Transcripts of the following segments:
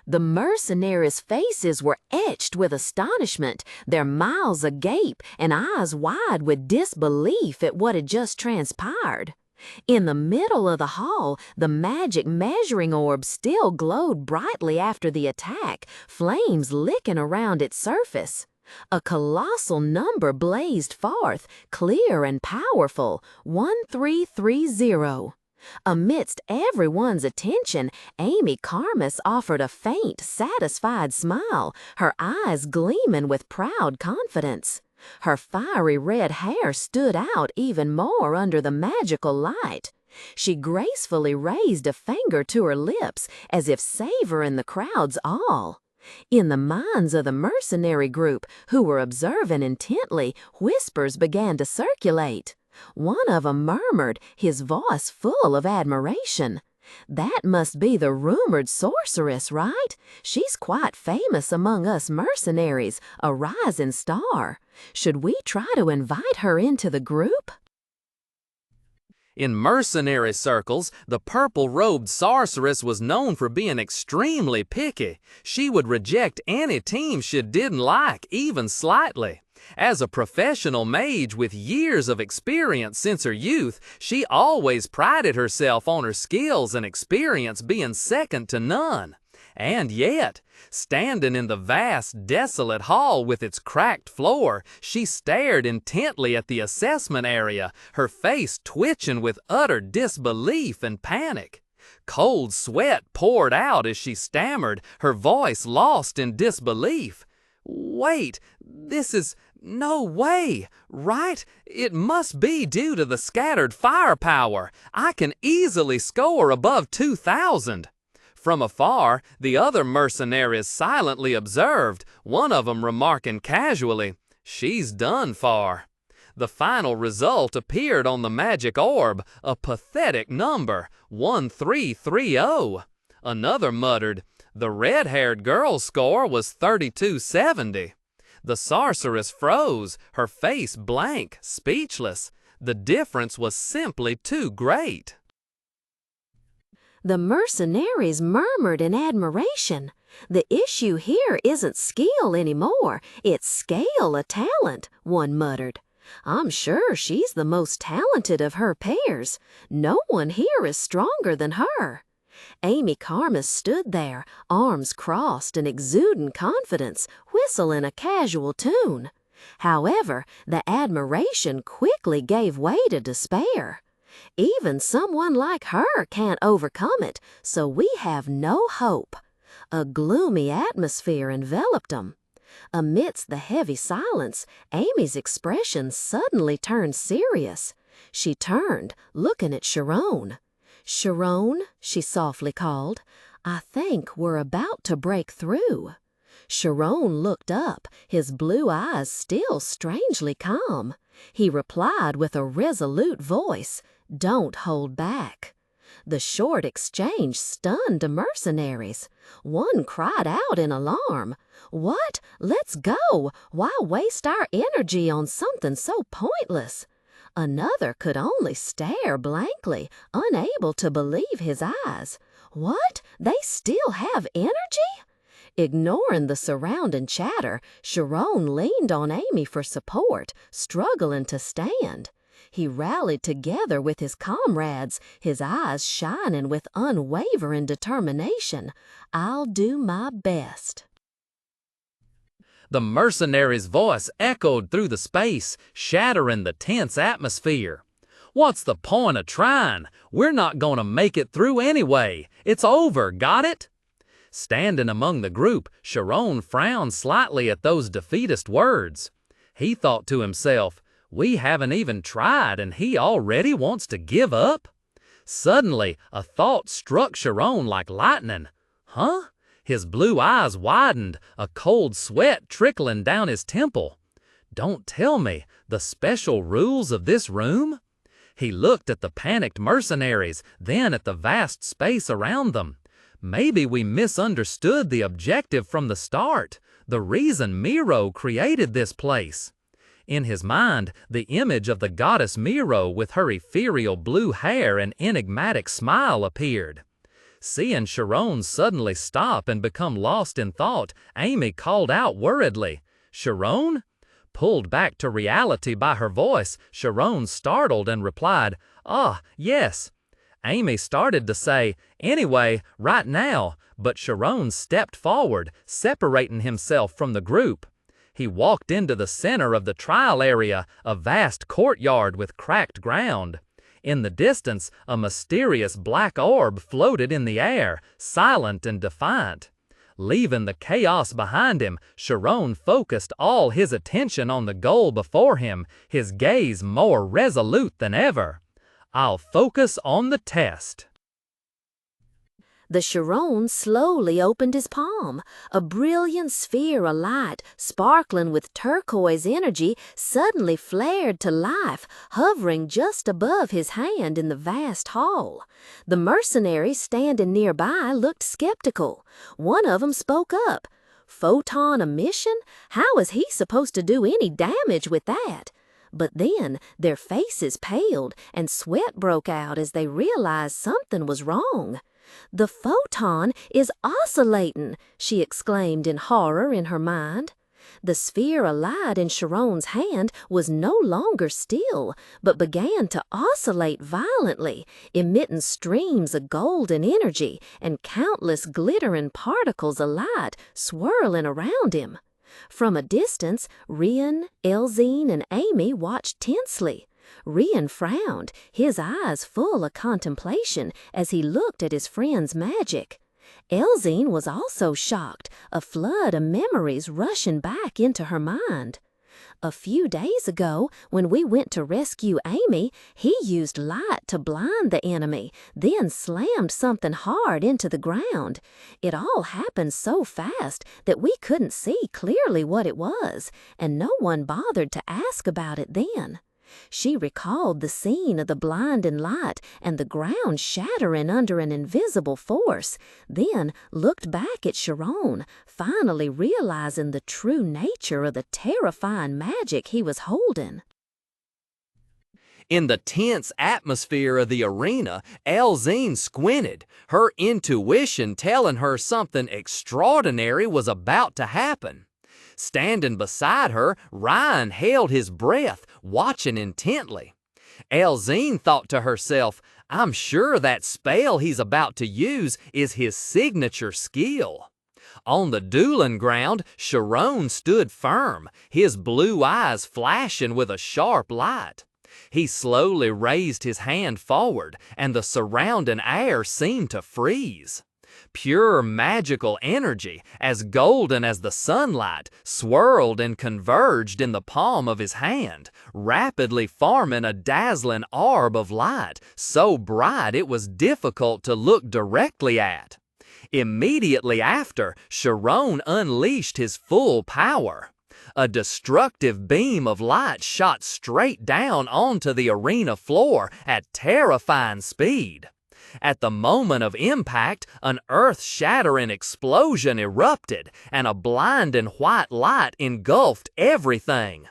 The mercenaries' faces were etched with astonishment, their mouths agape and eyes wide with disbelief at what had just transpired. In the middle of the hall, the magic measuring orb still glowed brightly after the attack, flames licking around its surface. A colossal number blazed forth, clear and powerful, 1330. Amidst everyone's attention, Amy Karmis offered a faint, satisfied smile, her eyes gleaming with proud confidence. Her fiery red hair stood out even more under the magical light. She gracefully raised a finger to her lips as if savoring the crowd's awe. In the minds of the mercenary group, who were observing intently, whispers began to circulate. One of them murmured, his voice full of admiration. "That must be the rumored sorceress, right? She's quite famous among us mercenaries, a rising star. Should we try to invite her into the group?" In mercenary circles, the purple-robed sorceress was known for being extremely picky. She would reject any team she didn't like, even slightly. As a professional mage with years of experience since her youth, she always prided herself on her skills and experience being second to none. And yet, standing in the vast, desolate hall with its cracked floor, she stared intently at the assessment area, her face twitching with utter disbelief and panic. Cold sweat poured out as she stammered, her voice lost in disbelief. "Wait, this is no way, right? It must be due to the scattered firepower. I can easily score above 2,000. From afar, the other mercenaries silently observed, one of them remarking casually, "She's done for." The final result appeared on the magic orb, a pathetic number, 1330. Another muttered, "The red-haired girl's score was 3270. The sorceress froze, her face blank, speechless. The difference was simply too great. The mercenaries murmured in admiration. "The issue here isn't skill anymore, it's scale of talent," one muttered. "I'm sure she's the most talented of her pairs. No one here is stronger than her." Amy Karmis stood there, arms crossed and exuding confidence, whistling a casual tune. However, the admiration quickly gave way to despair. "Even someone like her can't overcome it, so we have no hope." A gloomy atmosphere enveloped them. Amidst the heavy silence, Amy's expression suddenly turned serious. She turned, looking at Sharon. "Sharon," she softly called, "I think we're about to break through." Sharon looked up, his blue eyes still strangely calm. He replied with a resolute voice, "Don't hold back." The short exchange stunned the mercenaries. One cried out in alarm, "What? Let's go! Why waste our energy on something so pointless?" Another could only stare blankly, unable to believe his eyes. "What? They still have energy?" Ignoring the surrounding chatter, Sharon leaned on Amy for support, struggling to stand. He rallied together with his comrades, his eyes shining with unwavering determination. "I'll do my best." The mercenary's voice echoed through the space, shattering the tense atmosphere. "What's the point of trying? We're not going to make it through anyway. It's over, got it?" Standing among the group, Sharon frowned slightly at those defeatist words. He thought to himself, "We haven't even tried and he already wants to give up?" Suddenly, a thought struck Sharon like lightning. "Huh?" His blue eyes widened, a cold sweat trickling down his temple. "Don't tell me, the special rules of this room?" He looked at the panicked mercenaries, then at the vast space around them. "Maybe we misunderstood the objective from the start, the reason Miro created this place." In his mind, the image of the goddess Miro with her ethereal blue hair and enigmatic smile appeared. Seeing Sharon suddenly stop and become lost in thought, Amy called out worriedly, "Sharon?" Pulled back to reality by her voice, Sharon startled and replied, "Ah, yes." Amy started to say, "Anyway, right now," but Sharon stepped forward, separating himself from the group. He walked into the center of the trial area, a vast courtyard with cracked ground. In the distance, a mysterious black orb floated in the air, silent and defiant. Leaving the chaos behind him, Sharon focused all his attention on the goal before him, his gaze more resolute than ever. "I'll focus on the test." The Sharon slowly opened his palm. A brilliant sphere of light, sparkling with turquoise energy, suddenly flared to life, hovering just above his hand in the vast hall. The mercenaries standing nearby looked skeptical. One of them spoke up. "Photon emission? How is he supposed to do any damage with that?" But then their faces paled and sweat broke out as they realized something was wrong. "The photon is oscillating," she exclaimed in horror in her mind. The sphere of light in Sharon's hand was no longer still, but began to oscillate violently, emitting streams of golden energy and countless glittering particles of light swirling around him. From a distance, Rian, Elzine, and Amy watched tensely. Rian frowned, his eyes full of contemplation as he looked at his friend's magic. Elzine was also shocked, a flood of memories rushing back into her mind. "A few days ago, when we went to rescue Amy, he used light to blind the enemy, then slammed something hard into the ground. It all happened so fast that we couldn't see clearly what it was, and no one bothered to ask about it then." She recalled the scene of the blinding light and the ground shattering under an invisible force, then looked back at Sharon, finally realizing the true nature of the terrifying magic he was holding. In the tense atmosphere of the arena, Elzine squinted, her intuition telling her something extraordinary was about to happen. Standing beside her, Ryan held his breath, watching intently. Elzine thought to herself, "I'm sure that spell he's about to use is his signature skill." On the dueling ground, Sharon stood firm, his blue eyes flashing with a sharp light. He slowly raised his hand forward, and the surrounding air seemed to freeze. Pure magical energy, as golden as the sunlight, swirled and converged in the palm of his hand, rapidly forming a dazzling orb of light, so bright it was difficult to look directly at. Immediately after, Sharon unleashed his full power. A destructive beam of light shot straight down onto the arena floor at terrifying speed. At the moment of impact, an earth-shattering explosion erupted, and a blinding white light engulfed everything.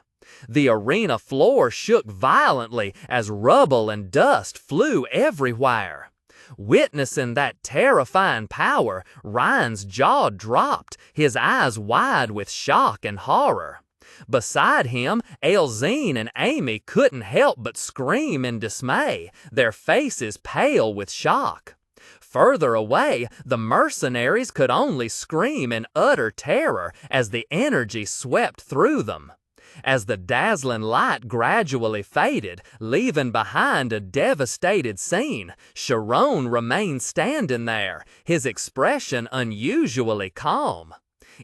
The arena floor shook violently as rubble and dust flew everywhere. Witnessing that terrifying power, Ryan's jaw dropped, his eyes wide with shock and horror. Beside him, Elzine and Amy couldn't help but scream in dismay, their faces pale with shock. Further away, the mercenaries could only scream in utter terror as the energy swept through them. As the dazzling light gradually faded, leaving behind a devastated scene, Sharon remained standing there, his expression unusually calm.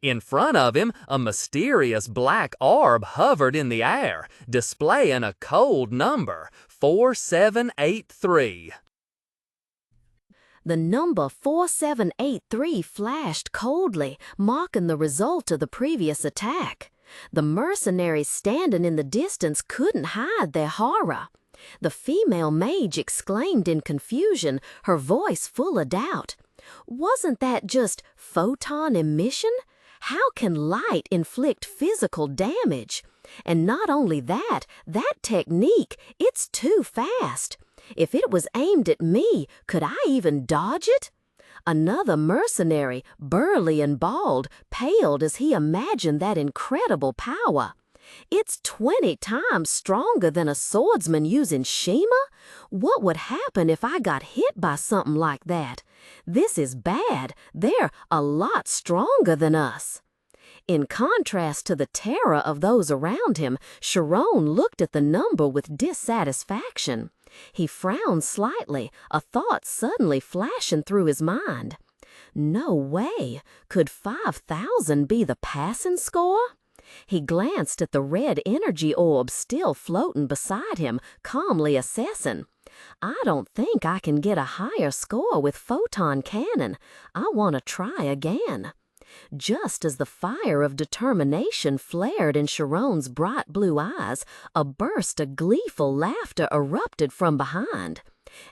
In front of him, a mysterious black orb hovered in the air, displaying a code number, 4783. The number 4783 flashed coldly, marking the result of the previous attack. The mercenaries standing in the distance couldn't hide their horror. The female mage exclaimed in confusion, her voice full of doubt. "Wasn't that just photon emission? How can light inflict physical damage? And not only that technique, it's too fast. If it was aimed at me, could I even dodge it?" Another mercenary, burly and bald, paled as he imagined that incredible power. It's 20 times stronger than a swordsman using Shima? What would happen if I got hit by something like that? This is bad. They're a lot stronger than us. In contrast to the terror of those around him, Sharon looked at the number with dissatisfaction. He frowned slightly, a thought suddenly flashing through his mind. No way. Could 5,000 be the passing score? He glanced at the red energy orb still floating beside him, calmly assessing. I don't think I can get a higher score with photon cannon. I want to try again. Just as the fire of determination flared in Sharon's bright blue eyes, a burst of gleeful laughter erupted from behind.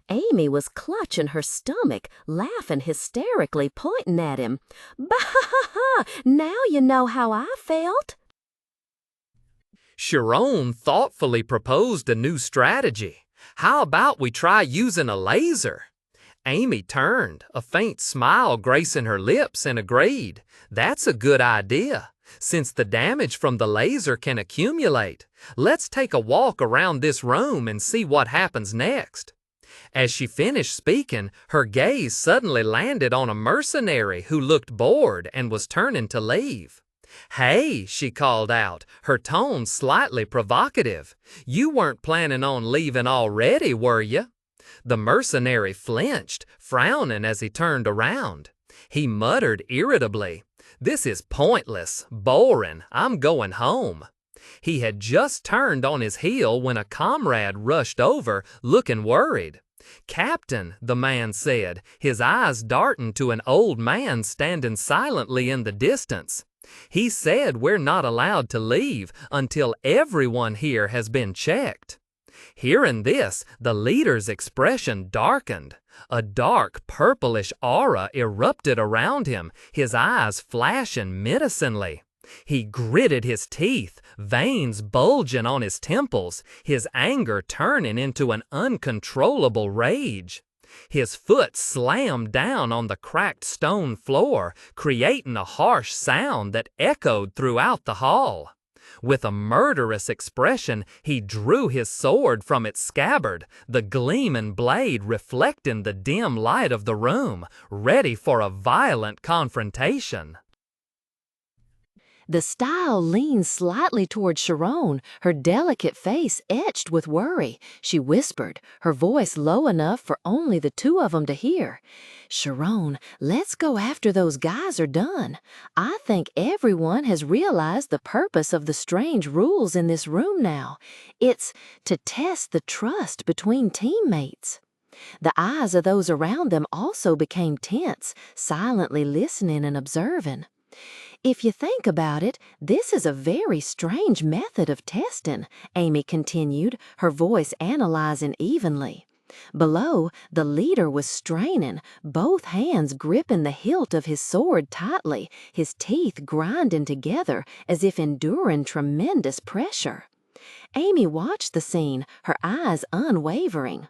Amy was clutching her stomach, laughing hysterically, pointing at him. Bah! Now you know how I felt. Sharon thoughtfully proposed a new strategy. How about we try using a laser? Amy turned, a faint smile gracing her lips, and agreed. That's a good idea. Since the damage from the laser can accumulate, let's take a walk around this room and see what happens next. As she finished speaking, her gaze suddenly landed on a mercenary who looked bored and was turning to leave. Hey, she called out, her tone slightly provocative. You weren't planning on leaving already, were you? The mercenary flinched, frowning as he turned around. He muttered irritably, This is pointless, boring, I'm going home. He had just turned on his heel when a comrade rushed over, looking worried. Captain, the man said, his eyes darting to an old man standing silently in the distance. He said we're not allowed to leave until everyone here has been checked. Hearing this, the leader's expression darkened. A dark, purplish aura erupted around him, his eyes flashing menacingly. He gritted his teeth, veins bulging on his temples, his anger turning into an uncontrollable rage. His foot slammed down on the cracked stone floor, creating a harsh sound that echoed throughout the hall. With a murderous expression, he drew his sword from its scabbard, the gleaming blade reflecting the dim light of the room, ready for a violent confrontation. The style leaned slightly toward Sharon, her delicate face etched with worry. She whispered, her voice low enough for only the two of them to hear. Sharon, let's go after those guys are done. I think everyone has realized the purpose of the strange rules in this room now. It's to test the trust between teammates. The eyes of those around them also became tense, silently listening and observing. If you think about it, this is a very strange method of testing, Amy continued, her voice analyzing evenly. Below, the leader was straining, both hands gripping the hilt of his sword tightly, his teeth grinding together as if enduring tremendous pressure. Amy watched the scene, her eyes unwavering.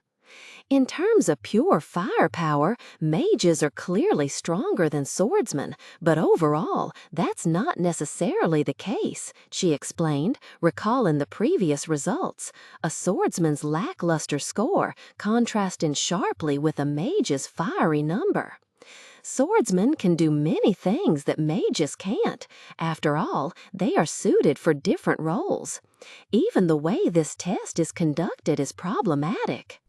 In terms of pure firepower, mages are clearly stronger than swordsmen, but overall, that's not necessarily the case, she explained, recalling the previous results, a swordsman's lackluster score contrasting sharply with a mage's fiery number. Swordsmen can do many things that mages can't. After all, they are suited for different roles. Even the way this test is conducted is problematic.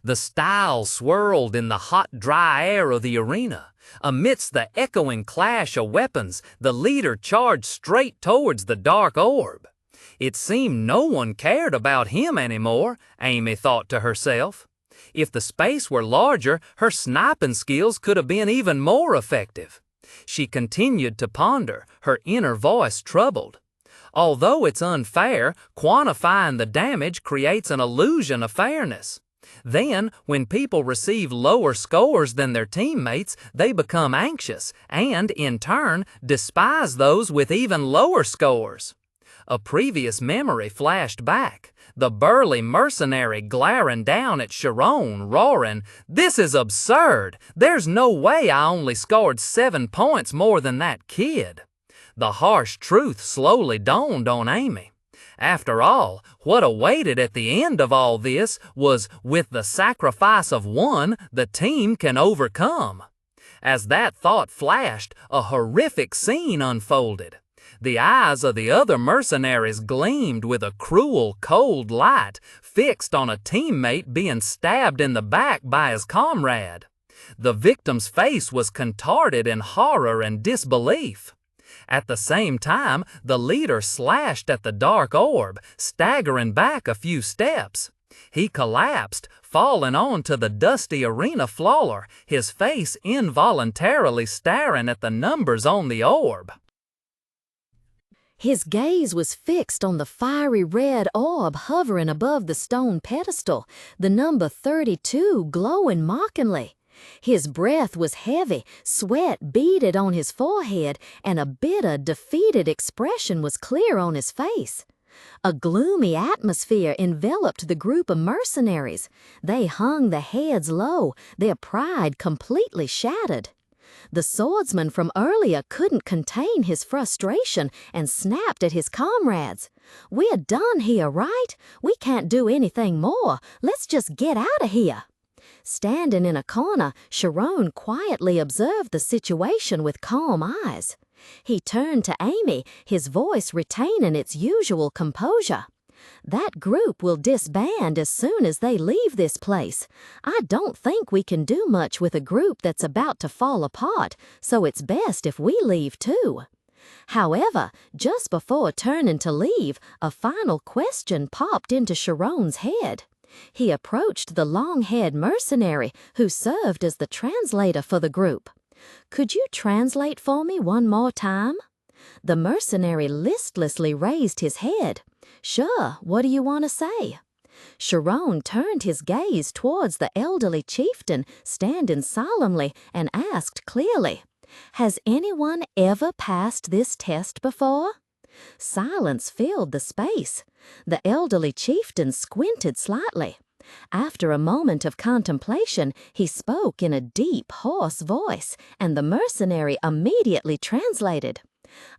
The style swirled in the hot, dry air of the arena. Amidst the echoing clash of weapons, the leader charged straight towards the dark orb. It seemed no one cared about him anymore, Amy thought to herself. If the space were larger, her sniping skills could have been even more effective. She continued to ponder, her inner voice troubled. Although it's unfair, quantifying the damage creates an illusion of fairness. Then, when people receive lower scores than their teammates, they become anxious and, in turn, despise those with even lower scores. A previous memory flashed back. The burly mercenary glaring down at Sharon, roaring, "This is absurd! There's no way I only scored 7 points more than that kid." The harsh truth slowly dawned on Amy. After all, what awaited at the end of all this was, with the sacrifice of one, the team can overcome. As that thought flashed, a horrific scene unfolded. The eyes of the other mercenaries gleamed with a cruel, cold light, fixed on a teammate being stabbed in the back by his comrade. The victim's face was contorted in horror and disbelief. At the same time, the leader slashed at the dark orb, staggering back a few steps. He collapsed, falling onto the dusty arena floor, his face involuntarily staring at the numbers on the orb. His gaze was fixed on the fiery red orb hovering above the stone pedestal, the number 32 glowing mockingly. His breath was heavy, sweat beaded on his forehead, and a bitter, defeated expression was clear on his face. A gloomy atmosphere enveloped the group of mercenaries. They hung their heads low, their pride completely shattered. The swordsman from earlier couldn't contain his frustration and snapped at his comrades. "We're done here, right? We can't do anything more. Let's just get out of here." Standing in a corner, Sharon quietly observed the situation with calm eyes. He turned to Amy, his voice retaining its usual composure. "That group will disband as soon as they leave this place. I don't think we can do much with a group that's about to fall apart, so it's best if we leave too." However, just before turning to leave, a final question popped into Sharon's head. He approached the long-haired mercenary who served as the translator for the group. "Could you translate for me one more time?" The mercenary listlessly raised his head. "Sure, what do you want to say?" Sharon turned his gaze towards the elderly chieftain standing solemnly and asked clearly, "Has anyone ever passed this test before?" Silence filled the space. The elderly chieftain squinted slightly. After a moment of contemplation, he spoke in a deep, hoarse voice, and the mercenary immediately translated.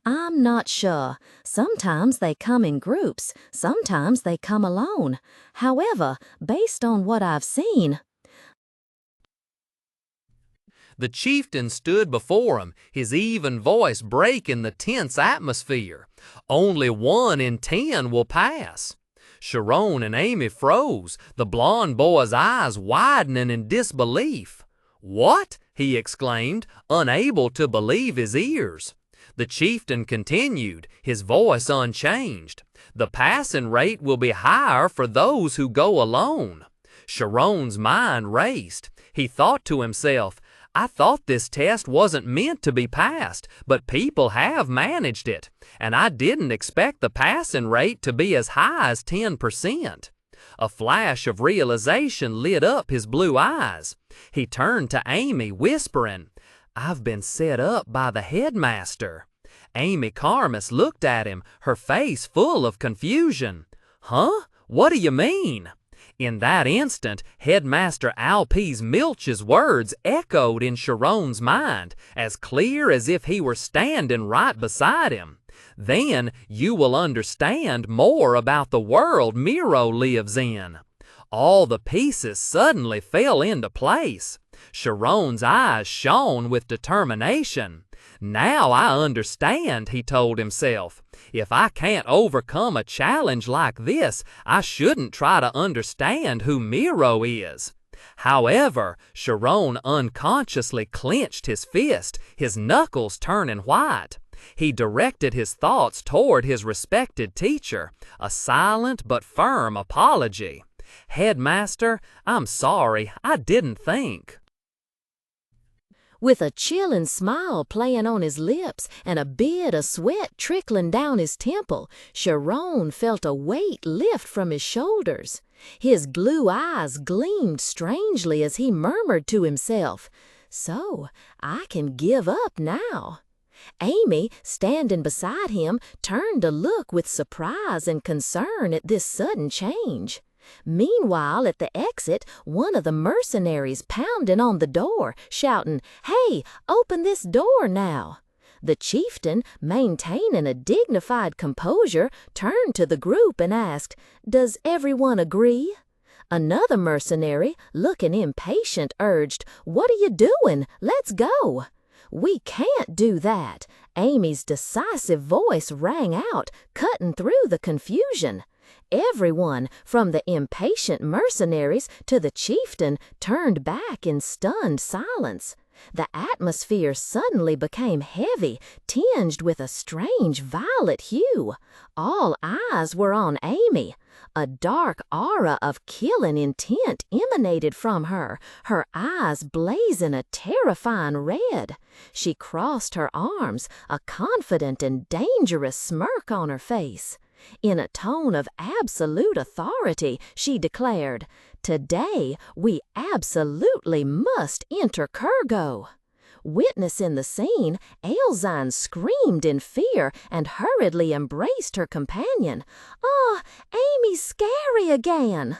"I'm not sure. Sometimes they come in groups, sometimes they come alone. However, based on what I've seen..." The chieftain stood before him, his even voice breaking the tense atmosphere. "Only 1 in 10 will pass." Sharon and Amy froze, the blond boy's eyes widening in disbelief. "What?" he exclaimed, unable to believe his ears. The chieftain continued, his voice unchanged. "The passing rate will be higher for those who go alone." Sharon's mind raced. He thought to himself, "I thought this test wasn't meant to be passed, but people have managed it, and I didn't expect the passing rate to be as high as 10%. A flash of realization lit up his blue eyes. He turned to Amy, whispering, "I've been set up by the headmaster." Amy Karmis looked at him, her face full of confusion. "Huh? What do you mean?" In that instant, Headmaster Alpiz Milch's words echoed in Sharon's mind, as clear as if he were standing right beside him. "Then you will understand more about the world Miro lives in." All the pieces suddenly fell into place. Sharon's eyes shone with determination. "Now I understand," he told himself. "If I can't overcome a challenge like this, I shouldn't try to understand who Miro is." However, Sharon unconsciously clenched his fist, his knuckles turning white. He directed his thoughts toward his respected teacher, a silent but firm apology. "Headmaster, I'm sorry, I didn't think." With a chilling smile playing on his lips and a bit of sweat trickling down his temple, Sharon felt a weight lift from his shoulders. His blue eyes gleamed strangely as he murmured to himself, "So, I can give up now." Amy, standing beside him, turned to look with surprise and concern at this sudden change. Meanwhile, at the exit, one of the mercenaries pounding on the door, shouting, "Hey, open this door now!" The chieftain, maintaining a dignified composure, turned to the group and asked, "Does everyone agree?" Another mercenary, looking impatient, urged, "What are you doing? Let's go!" "We can't do that." Amy's decisive voice rang out, cutting through the confusion. Everyone, from the impatient mercenaries to the chieftain, turned back in stunned silence. The atmosphere suddenly became heavy, tinged with a strange violet hue. All eyes were on Amy. A dark aura of killing intent emanated from her, her eyes blazing a terrifying red. She crossed her arms, a confident and dangerous smirk on her face. In a tone of absolute authority, she declared, "Today, we absolutely must enter Kurgo." Witnessing the scene, Ailzine screamed in fear and hurriedly embraced her companion. "Ah, Amy's scary again."